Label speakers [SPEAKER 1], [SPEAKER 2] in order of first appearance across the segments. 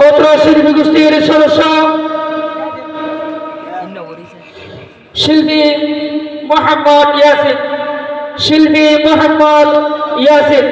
[SPEAKER 1] অত্র শিল্পী গোষ্ঠীর সদস্য শিল্পী মোহাম্মদ ইয়াসিন, শিল্পী মোহাম্মদ ইয়াসিন।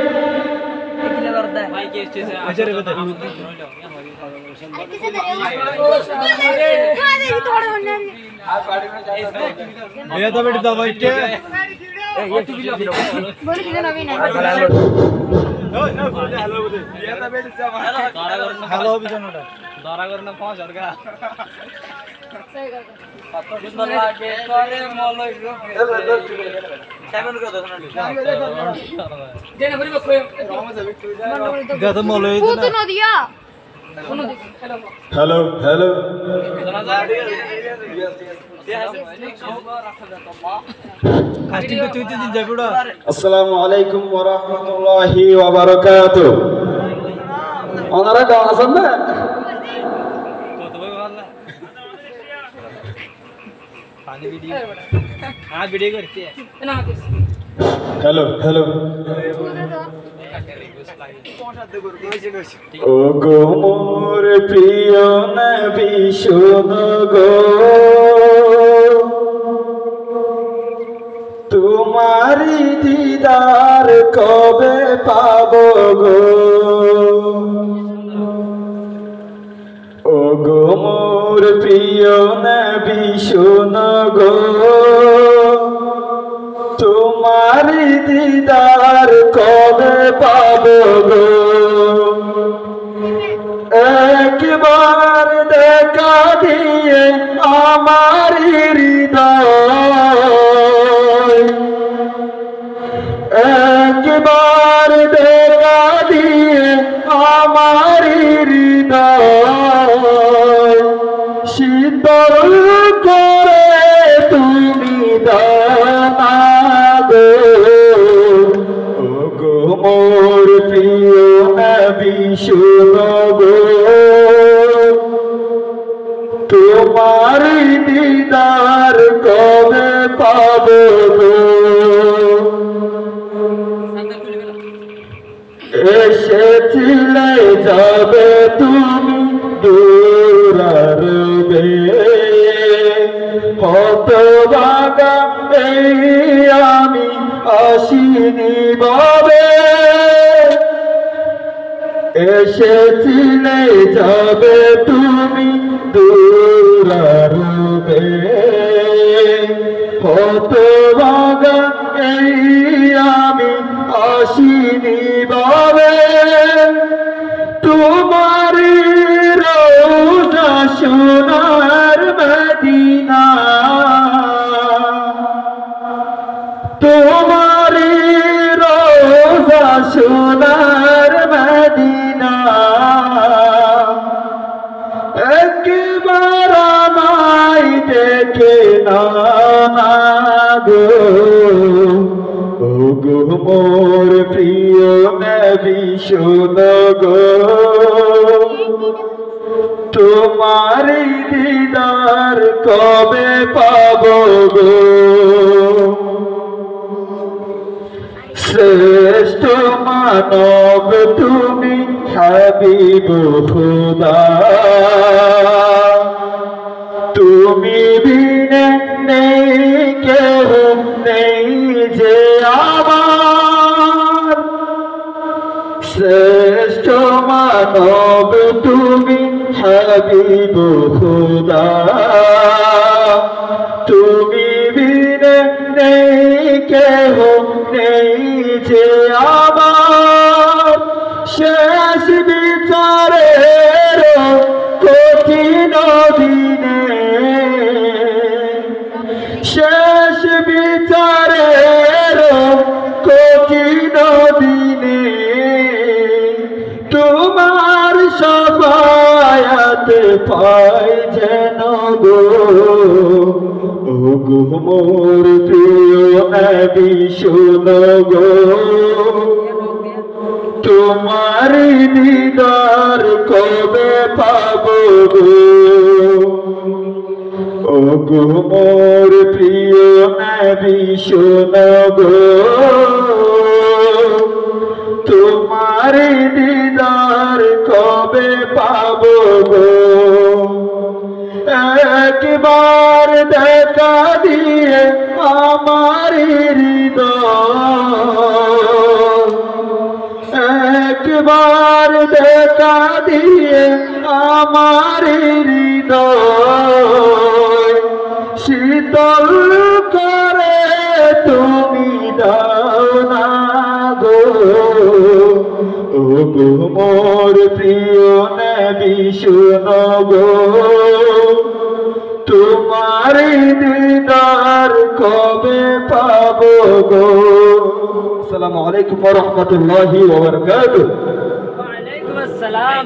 [SPEAKER 2] হ্যালো হ্যালো, আসসালামু আলাইকুম ওয়া রাহমাতুল্লাহি ওয়া বারাকাতুহু। ওনারা কেমন আছেন না? হ্যালো হ্যালো, ও গো মোর প্রিয় নবী শোনো গো, তোমারি দিদার কবে পাবো গো। ও গো মোর প্রিয় নবী শোনো গো, তোমারি দিদার কবে পাবো গো। একবার দেখা দিয়ে আমার হৃদয়, একবার দেখা দিয়ে আমার হৃদয়, শীতল করে তুমি দানা গো। ও গো মোর প্রিয় নবী শোনো গো, তোমার দিদার কবে পাবো গো। এসেছিলে যাবে তুমি দূরারবে, হতভাগা এই আমি আসিনি ভাবে। এসেছিলে যাবে তুমি দূরারবে, হতভাগা এই আমি আসিনি ভাবে। তোমারি রোজা সোনার মদিনা, তোমারি রোজা সোনার মদিনা, একবার আমায় দেখে না গো। ও গো মোর প্রিয় নবী শোনো গো, তোমারি দিদার কবে পাবো গো। শ্রেষ্ঠ মানব তুমি হাবিব খুদা, তুমি বিনে নেই কেহ নেই যে আমার। শ্রেষ্ঠ মানব তুমি হাবিব খুদা, তুমি বিনে নেই কেহ নেই যে আমার। শেষ বিচারের কঠিন দিনে, শেষ বিচারের কঠিন দিনে, তোমার শাফায়াত পাই যেন গো। ও গো মোর প্রিয় নবী শোনো গো, তোমার দিদার কবে পাবো গো। ও গো মোর প্রিয় নবী শোনো গো, তোমার দিদার কবে দেখা দিয়ে আমার হৃদয় শীতল করে তুমি দাও না গো। ও গো মোর প্রিয় নবী শোনো গো, তোমার দিদার কবে পাবো গো। আসসালামু আলাইকুম ওয়া রাহমাতুল্লাহি ওয়া বারাকাতুহু।
[SPEAKER 3] ওয়া আলাইকুম আসসালাম।